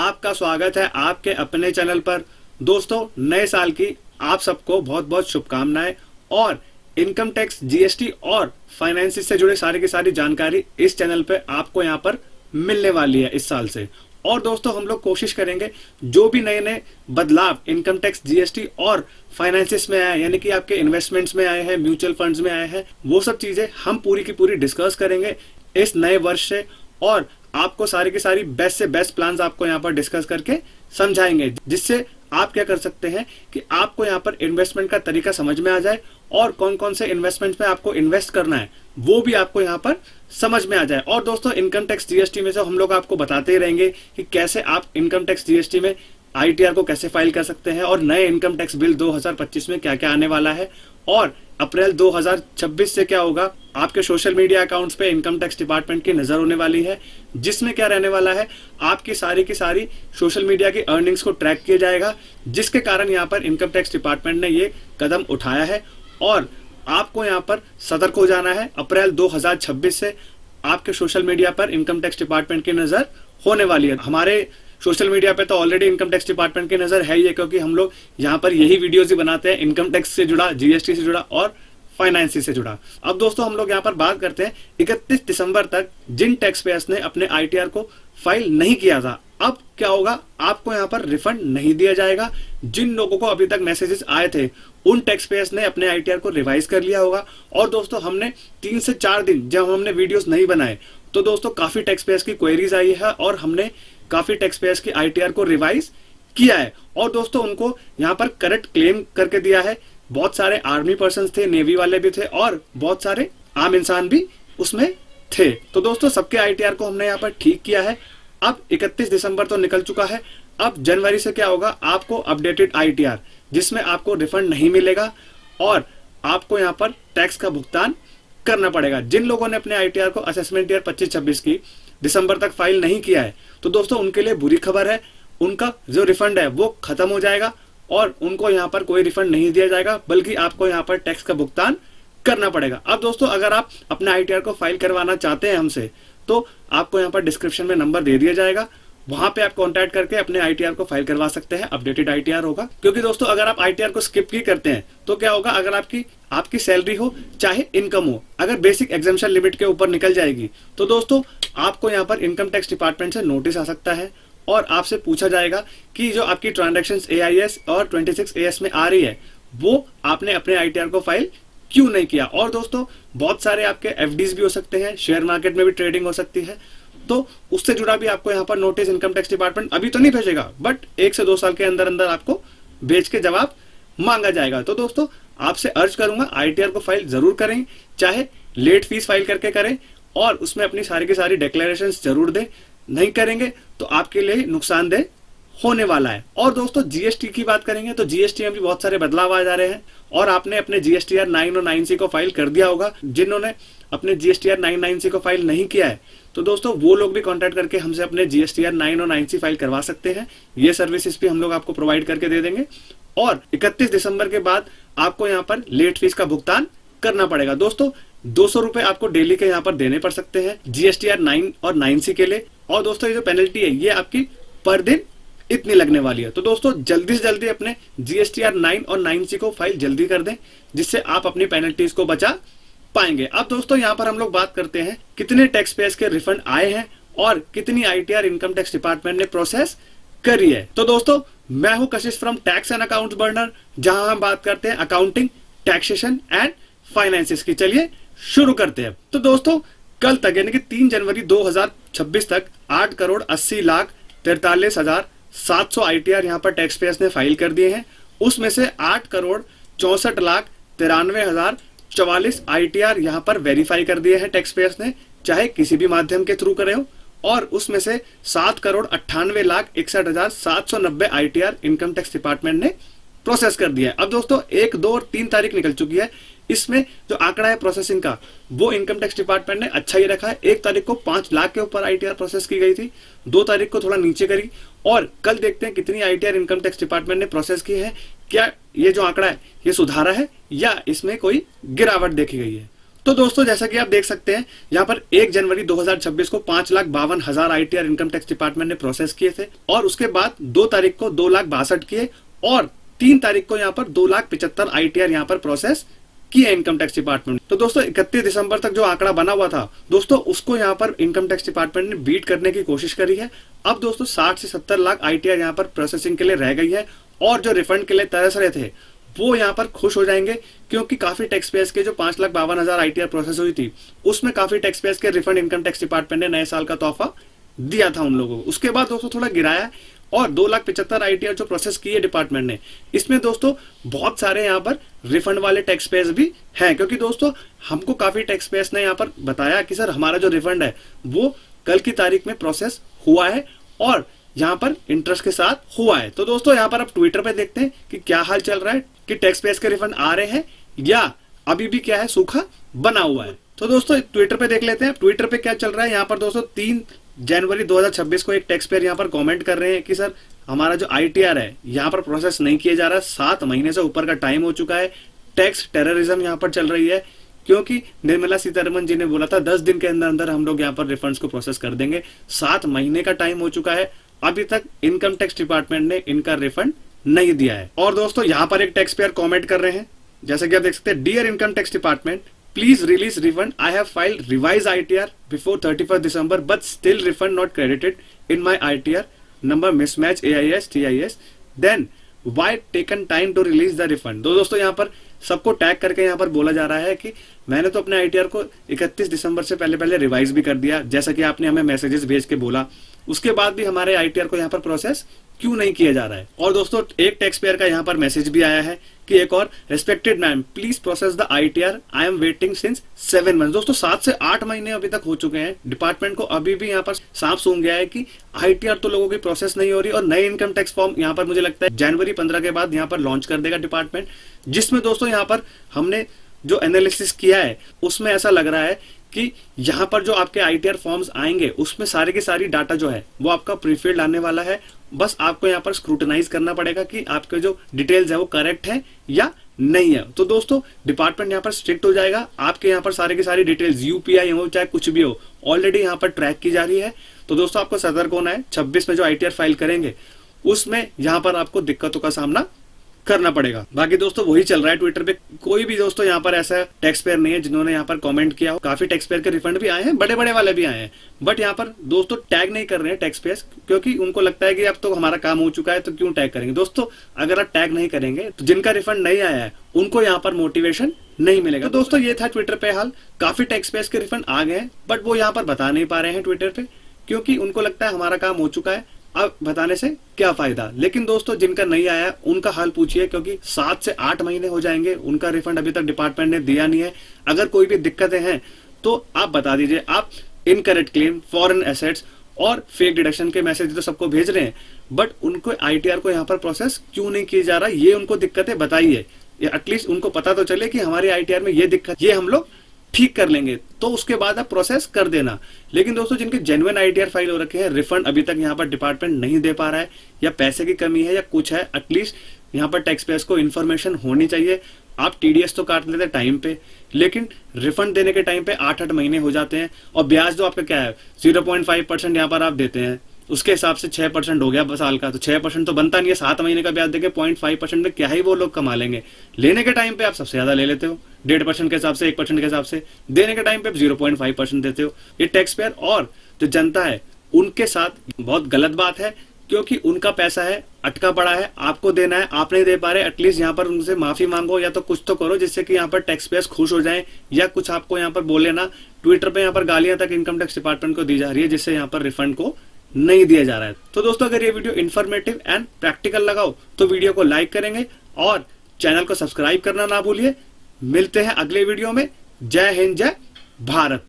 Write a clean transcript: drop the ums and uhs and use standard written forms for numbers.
आपका स्वागत है आपके अपने चैनल पर। दोस्तों, नए साल की आप सबको बहुत बहुत शुभकामनाएं और इनकम टैक्स, जीएसटी और फाइनेंस से जुड़े सारी की सारी जानकारी इस चैनल पे आपको यहाँ पर मिलने वाली है इस साल से। और दोस्तों, हम लोग कोशिश करेंगे जो भी नए नए बदलाव इनकम टैक्स, जीएसटी और फाइनेंसिस में आए, यानी कि आपके इन्वेस्टमेंट्स में आए हैं, म्यूचुअल फंड्स में आए हैं, वो सब चीजें हम पूरी की पूरी डिस्कस करेंगे इस नए वर्ष से। और आपको सारी की सारी बेस्ट से बेस्ट प्लान्स आपको यहाँ पर डिस्कस करके समझाएंगे, जिससे आप क्या कर सकते हैं कि आपको यहाँ पर इन्वेस्टमेंट का तरीका समझ में आ जाए और कौन कौन से इन्वेस्टमेंट में आपको इन्वेस्ट करना है वो भी आपको यहाँ पर समझ में आ जाए। और दोस्तों, इनकम टैक्स, जीएसटी में से हम लोग आपको बताते ही रहेंगे कि कैसे आप इनकम टैक्स, जीएसटी में आईटीआर को कैसे फाइल कर सकते हैं और नए इनकम टैक्स बिल 2025 में क्या क्या आने वाला है और अप्रैल 2026 से क्या होगा। आपके सोशल मीडिया अकाउंट्स पे इनकम टैक्स डिपार्टमेंट की नजर होने वाली है, जिसमें क्या रहने वाला है, आपकी सारी की सारी सोशल मीडिया की अर्निंग्स को ट्रैक किया जाएगा, जिसके कारण यहाँ पर इनकम टैक्स डिपार्टमेंट ने ये कदम उठाया है। और आपको यहाँ पर सतर्क हो जाना है। अप्रैल 2026 से आपके सोशल मीडिया पर इनकम टैक्स डिपार्टमेंट की नजर होने वाली है। हमारे सोशल मीडिया पे तो ऑलरेडी इनकम टैक्स डिपार्टमेंट की नजर है ही है, क्योंकि हम लोग यहाँ पर यही वीडियोस ही बनाते हैं इनकम टैक्स से जुड़ा, जीएसटी से जुड़ा और फाइनेंस से जुड़ा। अब दोस्तों, हम लोग यहाँ पर बात करते हैं 31 दिसंबर तक जिन टैक्स पेयर्स ने अपने आईटीआर को फाइल नहीं किया था, अब क्या होगा, आपको यहाँ पर रिफंड नहीं दिया जाएगा। जिन लोगों को अभी तक मैसेजेस आए थे उन टैक्स पेयर्स ने अपने आईटीआर को रिवाइज कर लिया होगा। और दोस्तों, हमने 3 से 4 दिन जब हमने वीडियोस नहीं बनाए तो दोस्तों काफी टैक्स पेयर्स की क्वेरीज आई है और हमने काफी टैक्स पेयर्स की आईटीआर को रिवाइज किया है और दोस्तों उनको यहाँ पर करेक्ट क्लेम करके दिया है। बहुत सारे आर्मी पर्सन थे, नेवी वाले भी थे और बहुत सारे आम इंसान भी उसमें थे। तो दोस्तों, सबके आईटीआर को हमने यहाँ पर ठीक किया है। अब 31 दिसंबर तो निकल चुका है। अब जनवरी से क्या होगा, आपको अपडेटेड आईटीआर, जिसमें आपको रिफंड नहीं मिलेगा और आपको यहाँ पर टैक्स का भुगतान करना पड़ेगा। जिन लोगों ने अपने आईटीआर को असेसमेंट ईयर 25-26 की दिसंबर तक फाइल नहीं किया है, तो दोस्तों उनके लिए बुरी खबर है, उनका जो रिफंड है वो खत्म हो जाएगा और उनको यहाँ पर कोई रिफंड नहीं दिया जाएगा, बल्कि आपको यहाँ पर टैक्स का भुगतान करना पड़ेगा। अब दोस्तों, अगर आप अपना आईटीआर को फाइल करवाना चाहते हैं हमसे, तो आपको यहाँ पर डिस्क्रिप्शन में नंबर दे दिया जाएगा, वहां पे आप कांटेक्ट करके अपने आईटीआर को फाइल करवा सकते हैं। अपडेटेड आईटीआर होगा, क्योंकि दोस्तों अगर आप आईटीआर को स्किप ही करते हैं तो क्या होगा, अगर आपकी सैलरी हो चाहे इनकम हो, अगर बेसिक एग्जेम्पशन लिमिट के ऊपर निकल जाएगी तो दोस्तों आपको यहाँ पर इनकम टैक्स डिपार्टमेंट से नोटिस आ सकता है और आपसे पूछा जाएगा कि जो आपकी ट्रांजैक्शंस AIS और 26 AS में आ रही है वो आपने अपने आईटीआर को फाइल क्यों नहीं किया। और दोस्तों, बहुत सारे आपके एफडीज भी हो सकते हैं, शेयर मार्केट में भी ट्रेडिंग हो सकती है, तो उससे जुड़ा भी आपको यहाँ पर नोटिस इनकम टैक्स डिपार्टमेंट अभी तो नहीं भेजेगा, बट 1 से 2 साल के अंदर अंदर आपको भेज के जवाब मांगा जाएगा। तो दोस्तों, आपसे अर्ज करूंगा आईटीआर को फाइल जरूर करें, चाहे लेट फीस फाइल करके करें और उसमें अपनी सारी की सारी डिक्लेरेशंस जरूर दें। नहीं करेंगे तो आपके लिए नुकसानदेह होने वाला है। और दोस्तों, जीएसटी की बात करेंगे तो जीएसटी में भी बहुत सारे बदलाव आ जा रहे हैं और आपने अपने जीएसटीआर 9 और 9C को फाइल कर दिया होगा। जिन्होंने अपने जीएसटीआर 9, 9C को फाइल नहीं किया है, तो दोस्तों वो लोग भी कांटेक्ट करके हमसे अपने जीएसटीआर 9 और 9C फाइल करवा सकते हैं। ये सर्विसेज भी हम लोग आपको प्रोवाइड करके दे देंगे। और 31 दिसंबर के बाद आपको यहाँ पर लेट फीस का भुगतान करना पड़ेगा। दोस्तों, 200 रुपए आपको डेली के यहाँ पर देने पड़ सकते हैं जीएसटीआर 9 और 9C के लिए। और दोस्तों, ये जो पेनल्टी है ये आपकी पर दिन इतनी लगने वाली है। तो दोस्तों, जल्दी से जल्दी अपने जीएसटीआर 9 और 9C को फाइल जल्दी कर दें, जिससे आप अपनी पेनल्टीज को बचा पाएंगे। अब दोस्तों, यहाँ पर हम लोग बात करते हैं कितने टैक्स पेयर्स के रिफंड आए हैं और कितनी आईटीआर इनकम टैक्स डिपार्टमेंट ने प्रोसेस करी है। तो दोस्तों, मैं हूं कशिश from tax and accounts burner, जहां हम बात करते हैं अकाउंटिंग, टैक्सेशन एंड फाइनेंसिस की। चलिए शुरू करते हैं। तो दोस्तों, कल तक यानी कि 3 जनवरी 2026 तक 8,80,43,700 आईटीआर यहाँ पर टैक्स पेयर्स ने फाइल कर दिए हैं। उसमें से 8,64,93,044 आईटीआर यहाँ पर वेरीफाई कर दिए हैं टैक्स पेयर्स ने, चाहे किसी भी माध्यम के थ्रू करे हो। और उसमें से 7,98,61,790 आईटीआर इनकम टैक्स डिपार्टमेंट ने प्रोसेस कर दिया है। अब दोस्तों, 1, 2 और 3 तारीख निकल चुकी है। इसमें जो आंकड़ा है प्रोसेसिंग का, वो इनकम टैक्स डिपार्टमेंट ने अच्छा ही रखा है। 1 तारीख को 5 लाख के ऊपर आईटीआर प्रोसेस की गई थी, 2 तारीख को थोड़ा नीचे करी और कल देखते हैं कितनी आईटीआर इनकम टैक्स डिपार्टमेंट ने प्रोसेस की है। क्या ये जो आंकड़ा है ये सुधारा है या इसमें कोई गिरावट देखी गई है। तो दोस्तों जैसा कि आप देख सकते हैं यहाँ पर 1 जनवरी 2026 को 5,52,000 आईटीआर इनकम टैक्स डिपार्टमेंट ने प्रोसेस किए थे और उसके बाद 2 तारीख को 2,62,000 किए और 3 तारीख को यहाँ पर 2,75,000 आईटीआर यहाँ पर प्रोसेस किए इनकम टैक्स डिपार्टमेंट। तो दोस्तों 31 दिसंबर तक जो आंकड़ा बना हुआ था दोस्तों उसको यहाँ पर इनकम टैक्स डिपार्टमेंट ने बीट करने की कोशिश करी है। अब दोस्तों 60 से 70 लाख आईटीआर यहाँ पर प्रोसेसिंग के लिए रह गई है और जो रिफंड के लिए तरस रहे थे वो यहाँ पर खुश हो जाएंगे, क्योंकि काफी टैक्स पेयर्स के जो 5,52,000 आईटीआर प्रोसेस हुई थी उसमें काफी टैक्स पेयर्स के रिफंड इनकम टैक्स डिपार्टमेंट ने नए साल का तोहफा दिया था उन लोगों को। उसके बाद दोस्तों थोड़ा गिराया और 2,75,000 आईटीआर जो प्रोसेस की है डिपार्टमेंट ने, इसमें दोस्तों बहुत सारे यहाँ पर रिफंड वाले टैक्स पेयर्स भी हैं, क्योंकि दोस्तों हमको काफी टैक्स पेयर्स ने यहाँ पर बताया कि सर हमारा जो रिफंड है वो कल की तारीख में प्रोसेस हुआ है और यहाँ पर इंटरेस्ट के साथ हुआ है। तो दोस्तों यहाँ पर आप ट्विटर पे देखते हैं कि क्या हाल चल रहा है, कि टैक्स पेयर्स के रिफंड आ रहे हैं या अभी भी क्या है सूखा बना हुआ है। तो दोस्तों ट्विटर पे देख लेते हैं ट्विटर पे क्या चल रहा है। यहाँ पर दोस्तों 3 जनवरी 2026 को एक टैक्स पेयर यहाँ पर कमेंट कर रहे हैं कि सर हमारा जो आईटीआर है यहाँ पर प्रोसेस नहीं किया जा रहा, 7 महीने से ऊपर का टाइम हो चुका है, टैक्स टेररिज्म यहाँ पर चल रही है, क्योंकि निर्मला सीतारमन जी ने बोला था 10 दिन के अंदर अंदर हम लोग यहाँ पर रिफंड्स को प्रोसेस कर देंगे। 7 महीने का टाइम हो चुका है, अभी तक इनकम टैक्स डिपार्टमेंट ने इनका रिफंड नहीं दिया है। और दोस्तों यहाँ पर एक टैक्स पेयर कमेंट कर रहे हैं, जैसे कि आप देख सकते हैं, dear income tax department, please release refund. I have filed revised ITR before 31st December, but still refund not credited in my ITR number mismatch AIS TIS. Then why taken time to release the refund? दोस्तों यहाँ पर सबको tag करके यहाँ पर बोला जा रहा है कि मैंने तो अपने ITR को 31 दिसंबर से पहले रिवाइज भी कर दिया, जैसा कि आपने हमें मैसेजेस भेज के बोला, उसके बाद भी हमारे ITR को यहाँ पर प्रोसेस क्यों नहीं किया जा रहा है। और दोस्तों एक टैक्स पेयर का यहाँ पर मैसेज भी आया है कि एक और, respected ma'am please process the ITR, I am waiting since 7 month. दोस्तों 7 से 8 महीने अभी तक हो चुके हैं, डिपार्टमेंट को अभी भी यहाँ पर सांप सूंघ गया है कि ITR तो लोगों की प्रोसेस नहीं हो रही। और नए इनकम टैक्स फॉर्म यहाँ पर मुझे लगता है जनवरी 15 के बाद यहाँ पर लॉन्च कर देगा डिपार्टमेंट, जिसमें दोस्तों यहाँ पर हमने जो एनालिसिस किया है उसमें ऐसा लग रहा है कि यहाँ पर जो आपके ITR फॉर्म्स आएंगे उसमें सारी की सारी डाटा जो है वो आपका प्रीफिल्ड आने वाला है। बस आपको यहाँ पर स्क्रूटनाइज करना पड़ेगा कि आपके जो डिटेल्स है वो करेक्ट है या नहीं है। तो दोस्तों डिपार्टमेंट यहाँ पर स्ट्रिक्ट हो जाएगा, आपके यहाँ पर सारी की सारी डिटेल्स UPI हो चाहे कुछ भी हो ऑलरेडी यहाँ पर ट्रैक की जा रही है। तो दोस्तों आपको सतर्क होना है, 26 में जो ITR फाइल करेंगे उसमें यहाँ पर आपको दिक्कतों का सामना करना पड़ेगा। बाकी दोस्तों वही चल रहा है ट्विटर पे, कोई भी दोस्तों यहाँ पर ऐसा टैक्स पेयर नहीं है जिन्होंने यहाँ पर कमेंट किया हो। काफी टैक्स पेयर के रिफंड भी आए हैं, बड़े बड़े वाले भी आए हैं, बट यहाँ पर दोस्तों टैग नहीं कर रहे हैं टैक्स पेयर्स, क्योंकि उनको लगता है कि अब तो हमारा काम हो चुका है तो क्यों टैग करेंगे। दोस्तों अगर आप टैग नहीं करेंगे तो जिनका रिफंड नहीं आया है उनको यहाँ पर मोटिवेशन नहीं मिलेगा। तो दोस्तों ये था ट्विटर पे हाल, काफी टैक्स पेयर्स के रिफंड आ गए हैं बट वो यहाँ पर बता नहीं पा रहे हैं ट्विटर पे, क्योंकि उनको लगता है हमारा काम हो चुका है, अब बताने से क्या फायदा। लेकिन दोस्तों जिनका नहीं आया उनका हाल पूछिए, क्योंकि 7 से 8 महीने हो जाएंगे, उनका रिफंड अभी तक डिपार्टमेंट ने दिया नहीं है। अगर कोई भी दिक्कतें हैं तो आप बता दीजिए। आप इनकरेक्ट क्लेम, फॉरेन एसेट्स और फेक डिडक्शन के मैसेज तो सबको भेज रहे हैं, बट उनको ITR को यहाँ पर प्रोसेस क्यों नहीं किया जा रहा, ये उनको दिक्कतें बताइए, या एटलीस्ट उनको पता तो चले कि हमारी ITR में ये दिक्कत, ये हम लोग ठीक कर लेंगे, तो उसके बाद आप प्रोसेस कर देना। लेकिन दोस्तों जिनके जेन्युइन ITR फाइल हो रखे हैं, रिफंड अभी तक यहाँ पर डिपार्टमेंट नहीं दे पा रहा है, या पैसे की कमी है या कुछ है, एटलीस्ट यहाँ पर टैक्स पेयर्स को इन्फॉर्मेशन होनी चाहिए। आप TDS तो काट लेते टाइम पे, लेकिन रिफंड देने के टाइम पे 8-8 महीने हो जाते हैं, और ब्याज जो आपका क्या है 0.5% यहाँ पर आप देते हैं, उसके हिसाब से 6% हो गया साल का, तो 6% तो बनता नहीं है। 7 महीने का ब्याज देके 0.5% में क्या ही वो लोग कमा लेंगे। लेने के टाइम पे आप सबसे ज्यादा ले लेते हो, 1.5% के हिसाब से, 1% के हिसाब से, देने के टाइम पे 0.5% देते हो। ये टैक्स पेयर और जो जनता है उनके साथ बहुत गलत बात है, क्योंकि उनका पैसा है, अटका पड़ा है, आपको देना है, आप नहीं दे पा रहे, एटलीस्ट यहाँ पर उनसे माफी मांगो या तो कुछ तो करो जिससे कि यहाँ पर टैक्स पेयर्स खुश हो जाएं, या कुछ आपको यहाँ पर बोले ना। ट्विटर पे यहाँ पर गालियां तक इनकम टैक्स डिपार्टमेंट को दी जा रही है, जिससे यहाँ पर रिफंड को नहीं दिया जा रहा है। तो दोस्तों अगर ये वीडियो इन्फॉर्मेटिव एंड प्रैक्टिकल लगाओ तो वीडियो को लाइक करेंगे और चैनल को सब्सक्राइब करना ना भूलिए। मिलते हैं अगले वीडियो में। जय हिंद, जय भारत।